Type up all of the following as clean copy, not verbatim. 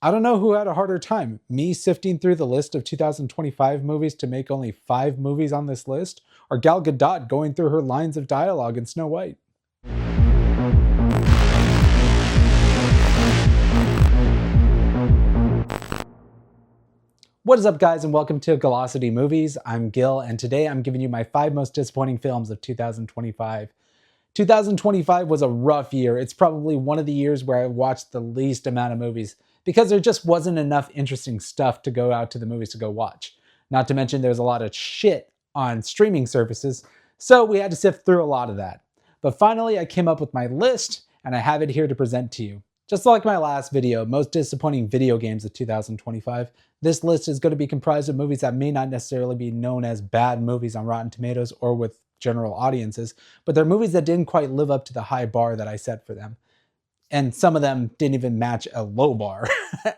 I don't know who had a harder time, me sifting through the list of 2025 movies to make only 5 movies on this list, or Gal Gadot going through her lines of dialogue in Snow White. What is up, guys, and welcome to Velocity Movies. I'm Gil, and today I'm giving you my 5 most disappointing films of 2025. 2025 was a rough year. It's probably one of the years where I watched the least amount of movies because there just wasn't enough interesting stuff to go out to the movies to go watch. Not to mention there's a lot of shit on streaming services, so we had to sift through a lot of that. But finally, I came up with my list, and I have it here to present to you. Just like my last video, most disappointing video games of 2025, this list is going to be comprised of movies that may not necessarily be known as bad movies on Rotten Tomatoes or with general audiences, but they're movies that didn't quite live up to the high bar that I set for them. And some of them didn't even match a low bar.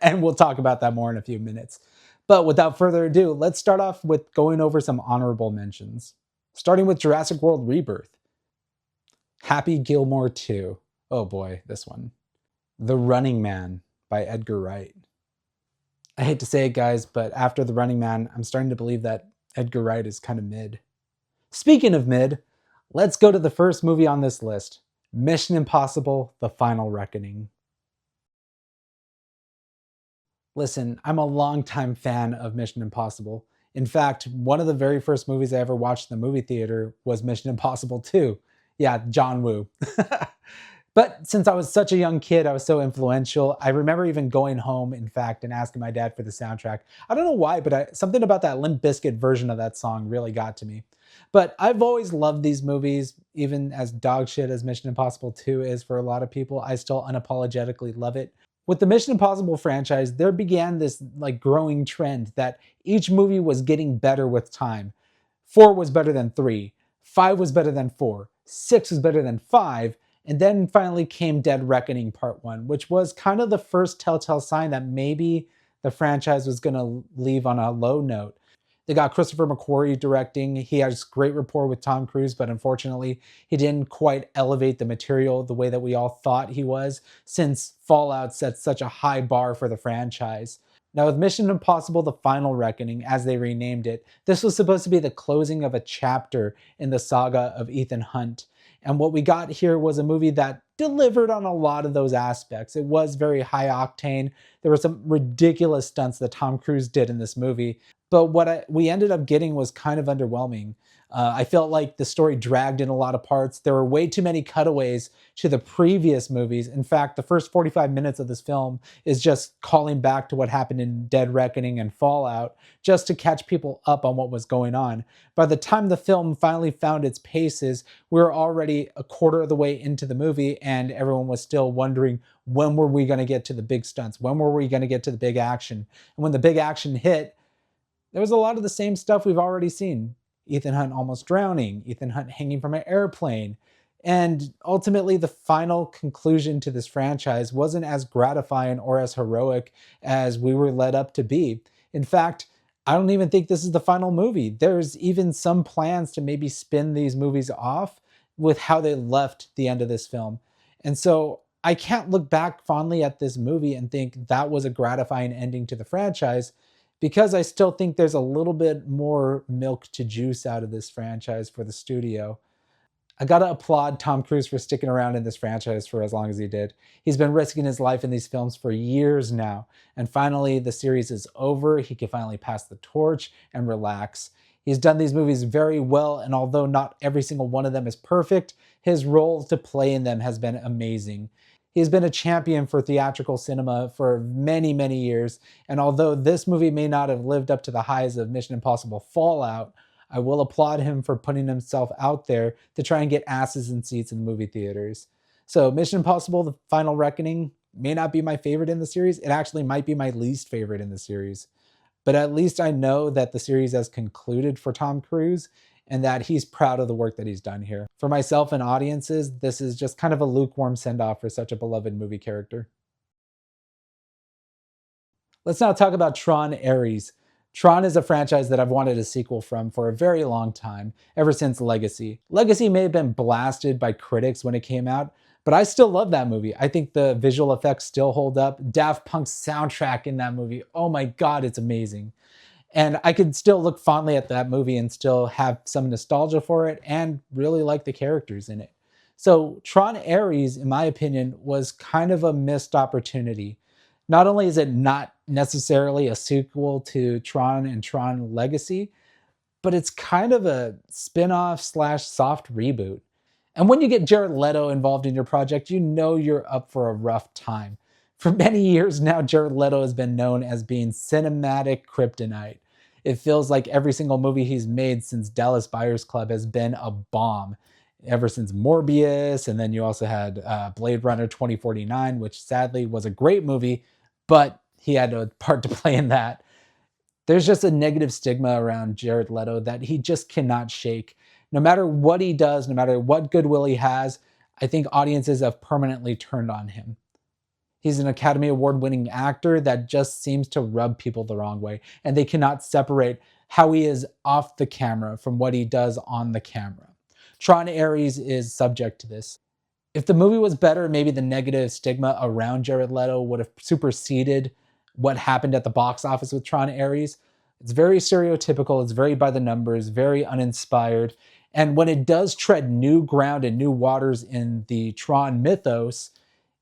And we'll talk about that more in a few minutes. But without further ado, let's start off with going over some honorable mentions. Starting with Jurassic World Rebirth. Happy Gilmore 2. Oh boy, this one. The Running Man by Edgar Wright. I hate to say it, guys, but after The Running Man, I'm starting to believe that Edgar Wright is kind of mid. Speaking of mid, let's go to the first movie on this list, Mission Impossible: The Final Reckoning. Listen, I'm a longtime fan of Mission Impossible. In fact, one of the very first movies I ever watched in the movie theater was Mission Impossible 2. Yeah, John Woo. But since I was such a young kid, I was so influential. I remember even going home, in fact, and asking my dad for the soundtrack. I don't know why, but something about that Limp Bizkit version of that song really got to me. But I've always loved these movies, even as dog shit as Mission Impossible 2 is for a lot of people. I still unapologetically love it. With the Mission Impossible franchise, there began this growing trend that each movie was getting better with time. 4 was better than 3, 5 was better than 4, 6 was better than 5, and then finally came Dead Reckoning Part 1, which was kind of the first telltale sign that maybe the franchise was going to leave on a low note. They got Christopher McQuarrie directing. He has great rapport with Tom Cruise, but unfortunately, he didn't quite elevate the material the way that we all thought he was, since Fallout set such a high bar for the franchise. Now, with Mission Impossible: The Final Reckoning, as they renamed it, this was supposed to be the closing of a chapter in the saga of Ethan Hunt. And what we got here was a movie that delivered on a lot of those aspects. It was very high octane. There were some ridiculous stunts that Tom Cruise did in this movie. But what we ended up getting was kind of underwhelming. I felt like the story dragged in a lot of parts. There were way too many cutaways to the previous movies. In fact, the first 45 minutes of this film is just calling back to what happened in Dead Reckoning and Fallout, just to catch people up on what was going on. By the time the film finally found its paces, we were already a quarter of the way into the movie, and everyone was still wondering, when were we going to get to the big stunts? When were we going to get to the big action? And when the big action hit, there was a lot of the same stuff we've already seen. Ethan Hunt almost drowning, Ethan Hunt hanging from an airplane. And ultimately, the final conclusion to this franchise wasn't as gratifying or as heroic as we were led up to be. In fact, I don't even think this is the final movie. There's even some plans to maybe spin these movies off with how they left the end of this film. And so I can't look back fondly at this movie and think that was a gratifying ending to the franchise, because I still think there's a little bit more milk to juice out of this franchise for the studio. I gotta applaud Tom Cruise for sticking around in this franchise for as long as he did. He's been risking his life in these films for years now, and finally the series is over. He can finally pass the torch and relax. He's done these movies very well, and although not every single one of them is perfect, his role to play in them has been amazing. He's been a champion for theatrical cinema for many, many years, and although this movie may not have lived up to the highs of Mission Impossible Fallout, I will applaud him for putting himself out there to try and get asses in seats in movie theaters. So Mission Impossible: The Final Reckoning may not be my favorite in the series. It actually might be my least favorite in the series. But at least I know that the series has concluded for Tom Cruise, and that he's proud of the work that he's done here. For myself and audiences, this is just kind of a lukewarm send-off for such a beloved movie character. Let's now talk about Tron Ares. Tron is a franchise that I've wanted a sequel from for a very long time, ever since Legacy. Legacy may have been blasted by critics when it came out, But I still love that movie. I think the visual effects still hold up. Daft Punk's soundtrack in that movie, oh my God, it's amazing. And I could still look fondly at that movie and still have some nostalgia for it and really like the characters in it. So, Tron Ares, in my opinion, was kind of a missed opportunity. Not only is it not necessarily a sequel to Tron and Tron Legacy, but it's kind of a spin-off slash soft reboot. And when you get Jared Leto involved in your project, you know you're up for a rough time. For many years now, Jared Leto has been known as being cinematic kryptonite. It feels like every single movie he's made since Dallas Buyers Club has been a bomb. Ever since Morbius, and then you also had Blade Runner 2049, which sadly was a great movie, but he had a part to play in that. There's just a negative stigma around Jared Leto that he just cannot shake. No matter what he does, no matter what goodwill he has, I think audiences have permanently turned on him. He's an Academy Award winning actor that just seems to rub people the wrong way, and they cannot separate how he is off the camera from what he does on the camera. Tron Ares is subject to this. If the movie was better, maybe the negative stigma around Jared Leto would have superseded what happened at the box office with Tron Ares. It's very stereotypical, it's very by the numbers, very uninspired. And when it does tread new ground and new waters in the Tron mythos,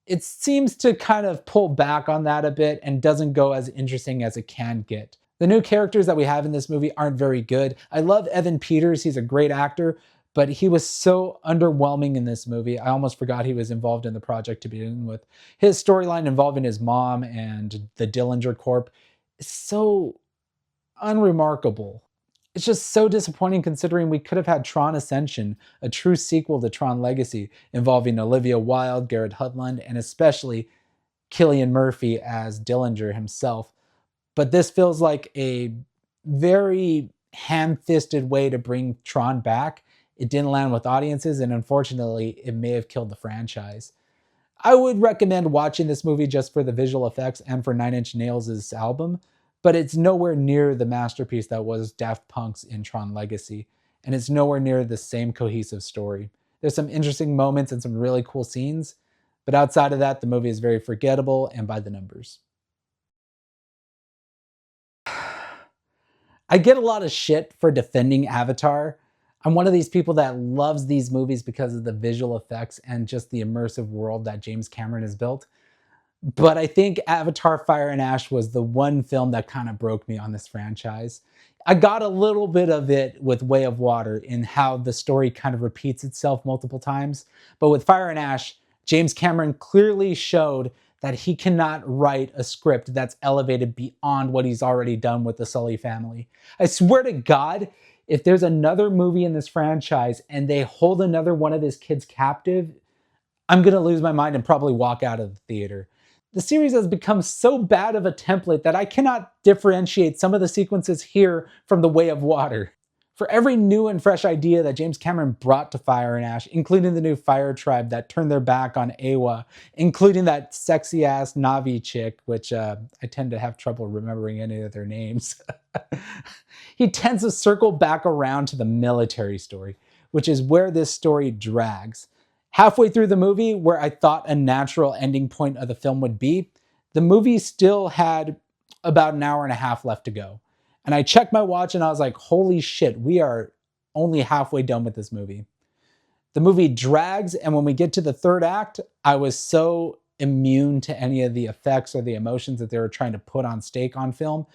it seems to kind of pull back on that a bit and doesn't go as interesting as it can get. The new characters that we have in this movie aren't very good. I love Evan Peters, he's a great actor, but he was so underwhelming in this movie. I almost forgot he was involved in the project to begin with. His storyline involving his mom and the Dillinger Corp is so unremarkable. It's just so disappointing considering we could have had Tron Ascension, a true sequel to Tron Legacy, involving Olivia Wilde, Garrett Hedlund, and especially Cillian Murphy as Dillinger himself. But this feels like a very ham fisted way to bring Tron back. It didn't land with audiences, and unfortunately, it may have killed the franchise. I would recommend watching this movie just for the visual effects and for Nine Inch Nails' album, but it's nowhere near the masterpiece that was Daft Punk's in Tron Legacy, and it's nowhere near the same cohesive story. There's some interesting moments and some really cool scenes, but outside of that, the movie is very forgettable and by the numbers. I get a lot of shit for defending Avatar. I'm one of these people that loves these movies because of the visual effects and just the immersive world that James Cameron has built. But I think Avatar Fire and Ash was the one film that kind of broke me on this franchise. I got a little bit of it with Way of Water in how the story kind of repeats itself multiple times. But with Fire and Ash, James Cameron clearly showed that he cannot write a script that's elevated beyond what he's already done with the Sully family. I swear to God, if there's another movie in this franchise and they hold another one of his kids captive, I'm going to lose my mind and probably walk out of the theater. The series has become so bad of a template that I cannot differentiate some of the sequences here from The Way of Water. For every new and fresh idea that James Cameron brought to Fire and Ash, including the new Fire Tribe that turned their back on Awa, including that sexy ass Navi chick, which I tend to have trouble remembering any of their names, he tends to circle back around to the military story, which is where this story drags. Halfway through the movie, where I thought a natural ending point of the film would be, the movie still had about an hour and a half left to go. And I checked my watch and I was like, holy shit, we are only halfway done with this movie. The movie drags, and when we get to the third act, I was so immune to any of the effects or the emotions that they were trying to put on stake on film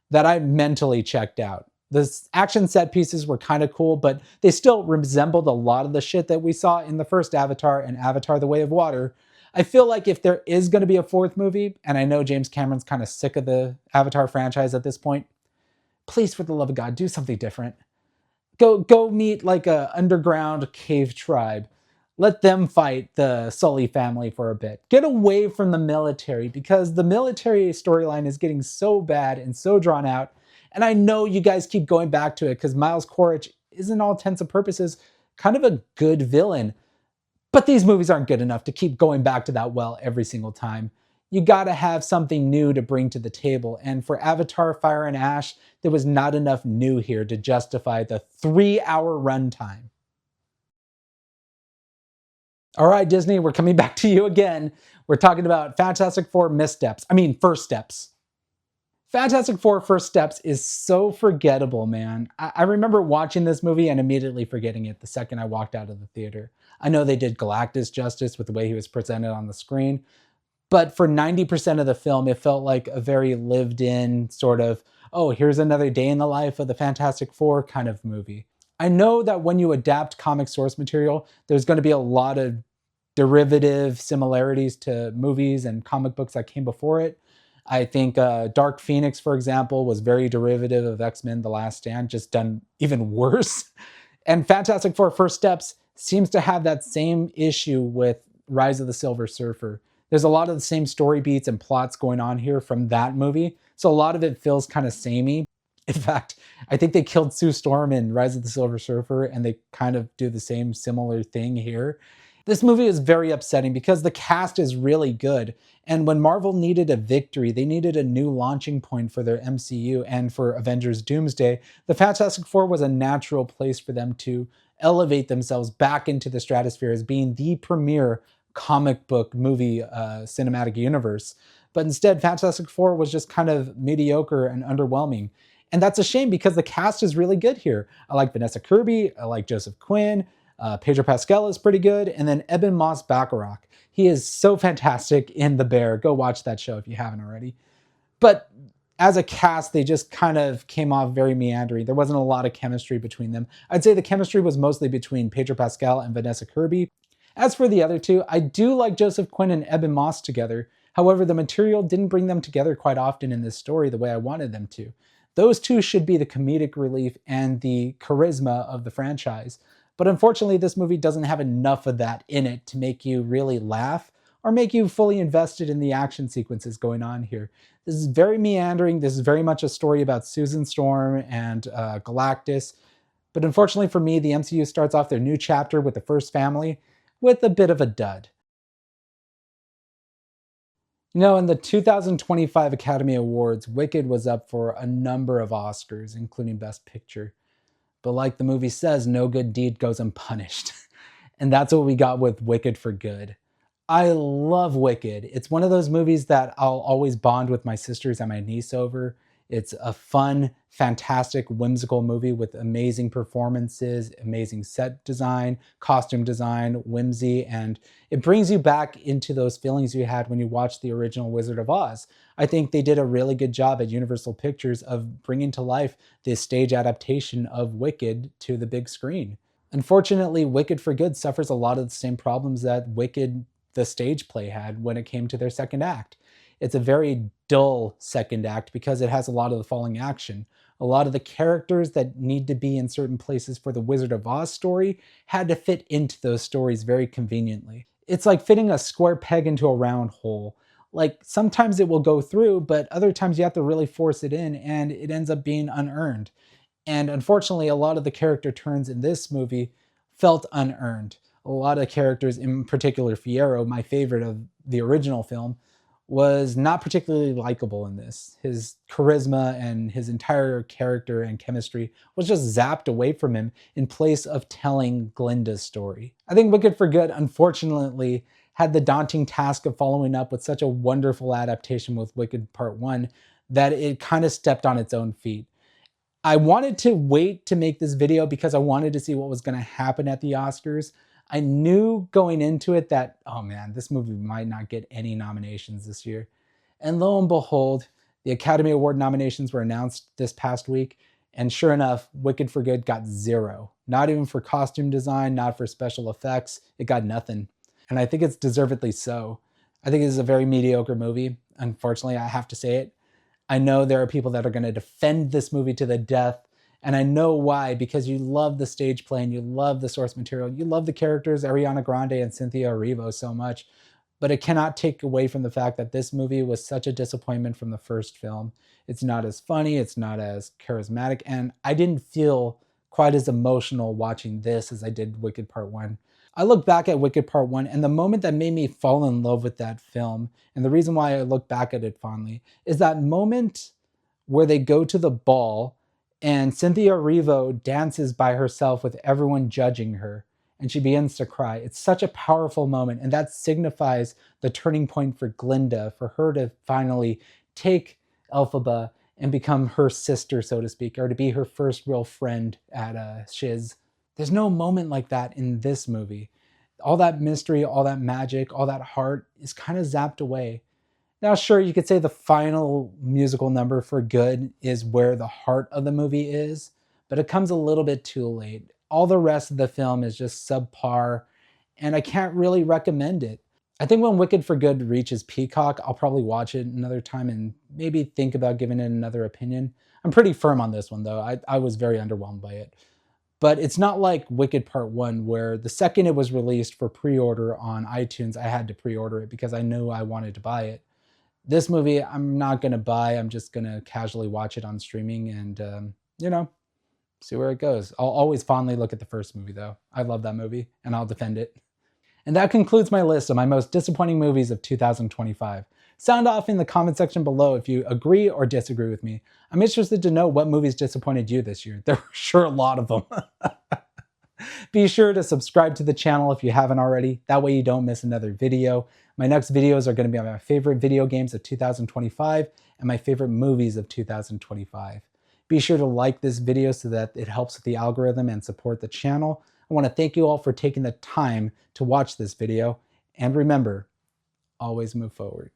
that I mentally checked out. The action set pieces were kind of cool, but they still resembled a lot of the shit that we saw in the first Avatar and Avatar The Way of Water. I feel like if there is going to be a fourth movie, and I know James Cameron's kind of sick of the Avatar franchise at this point, please, for the love of God, do something different. Go meet like a underground cave tribe. Let them fight the Sully family for a bit. Get away from the military because the military storyline is getting so bad and so drawn out. And I know you guys keep going back to it because Miles Quaritch is, in all intents and purposes, kind of a good villain. But these movies aren't good enough to keep going back to that well every single time. You gotta have something new to bring to the table. And for Avatar Fire and Ash, there was not enough new here to justify the 3-hour runtime. All right, Disney, we're coming back to you again. We're talking about Fantastic Four missteps. I mean, first steps. Fantastic Four First Steps is so forgettable, man. I remember watching this movie and immediately forgetting it the second I walked out of the theater. I know they did Galactus justice with the way he was presented on the screen, but for 90% of the film, it felt like a very lived in sort of, oh, here's another day in the life of the Fantastic Four kind of movie. I know that when you adapt comic source material, there's going to be a lot of derivative similarities to movies and comic books that came before it. I think Dark Phoenix, for example, was very derivative of X Men The Last Stand, just done even worse. And Fantastic Four First Steps seems to have that same issue with Rise of the Silver Surfer. There's a lot of the same story beats and plots going on here from that movie. So a lot of it feels kind of samey. In fact, I think they killed Sue Storm in Rise of the Silver Surfer, and they kind of do the same similar thing here. This movie is very upsetting because the cast is really good. And when Marvel needed a victory, they needed a new launching point for their MCU and for Avengers Doomsday. The Fantastic Four was a natural place for them to elevate themselves back into the stratosphere as being the premier comic book movie cinematic universe. But instead, Fantastic Four was just kind of mediocre and underwhelming. And that's a shame because the cast is really good here. I like Vanessa Kirby, I like Joseph Quinn, Pedro Pascal is pretty good, and then Eben Moss Bacharach. He is so fantastic in The Bear. Go watch that show if you haven't already. But as a cast, they just kind of came off very meandering. There wasn't a lot of chemistry between them. I'd say the chemistry was mostly between Pedro Pascal and Vanessa Kirby. As for the other two, I do like Joseph Quinn and Eben Moss together. However, the material didn't bring them together quite often in this story the way I wanted them to. Those two should be the comedic relief and the charisma of the franchise. But unfortunately, this movie doesn't have enough of that in it to make you really laugh or make you fully invested in the action sequences going on here. This is very meandering. This is very much a story about Susan Storm and Galactus. But unfortunately for me, the MCU starts off their new chapter with the first family with a bit of a dud. You know, in the 2025 Academy Awards, Wicked was up for a number of Oscars, including Best Picture. But like the movie says, no good deed goes unpunished. And that's what we got with Wicked for Good. I love Wicked. It's one of those movies that I'll always bond with my sisters and my niece over. It's a fun, fantastic, whimsical movie with amazing performances, amazing set design, costume design, whimsy, and it brings you back into those feelings you had when you watched the original Wizard of Oz. I think they did a really good job at Universal Pictures of bringing to life this stage adaptation of Wicked to the big screen. Unfortunately, Wicked for Good suffers a lot of the same problems that Wicked, the stage play, had when it came to their second act. It's a very dull second act because it has a lot of the falling action. A lot of the characters that need to be in certain places for the Wizard of Oz story had to fit into those stories very conveniently. It's like fitting a square peg into a round hole. Like sometimes it will go through, but other times you have to really force it in and it ends up being unearned. And unfortunately, a lot of the character turns in this movie felt unearned. A lot of characters, in particular Fierro, my favorite of the original film, was not particularly likable in this. His charisma and his entire character and chemistry was just zapped away from him in place of telling Glinda's story. I think Wicked for Good, unfortunately, had the daunting task of following up with such a wonderful adaptation with Wicked Part 1 that it kind of stepped on its own feet. I wanted to wait to make this video because I wanted to see what was going to happen at the Oscars. I knew going into it that, oh man, this movie might not get any nominations this year. And lo and behold, the Academy Award nominations were announced this past week. And sure enough, Wicked for Good got zero. Not even for costume design, not for special effects. It got nothing. And I think it's deservedly so. I think this is a very mediocre movie. Unfortunately, I have to say it. I know there are people that are going to defend this movie to the death. And I know why, because you love the stage play and you love the source material. You love the characters, Ariana Grande and Cynthia Erivo, so much. But it cannot take away from the fact that this movie was such a disappointment from the first film. It's not as funny, it's not as charismatic, and I didn't feel quite as emotional watching this as I did Wicked Part 1. I look back at Wicked Part 1, and the moment that made me fall in love with that film, and the reason why I look back at it fondly, is that moment where they go to the ball and Cynthia Erivo dances by herself with everyone judging her. and she begins to cry. It's such a powerful moment, and that signifies the turning point for Glinda, for her to finally take Elphaba and become her sister, so to speak, or to be her first real friend at Shiz. There's no moment like that in this movie. All that mystery, all that magic, all that heart is kind of zapped away. Now, sure, you could say the final musical number for Good is where the heart of the movie is, but it comes a little bit too late. All the rest of the film is just subpar, and I can't really recommend it. I think when Wicked for Good reaches Peacock, I'll probably watch it another time and maybe think about giving it another opinion. I'm pretty firm on this one, though. I was very underwhelmed by it. But it's not like Wicked Part 1, where the second it was released for pre order on iTunes, I had to pre order it because I knew I wanted to buy it. This movie, I'm not going to buy. I'm just going to casually watch it on streaming and, see where it goes. I'll always fondly look at the first movie, though. I love that movie, and I'll defend it. And that concludes my list of my most disappointing movies of 2025. Sound off in the comment section below if you agree or disagree with me. I'm interested to know what movies disappointed you this year. There were sure a lot of them. Be sure to subscribe to the channel if you haven't already. That way you don't miss another video. My next videos are going to be on my favorite video games of 2025 and my favorite movies of 2025. Be sure to like this video so that it helps with the algorithm and support the channel. I want to thank you all for taking the time to watch this video. And remember, always move forward.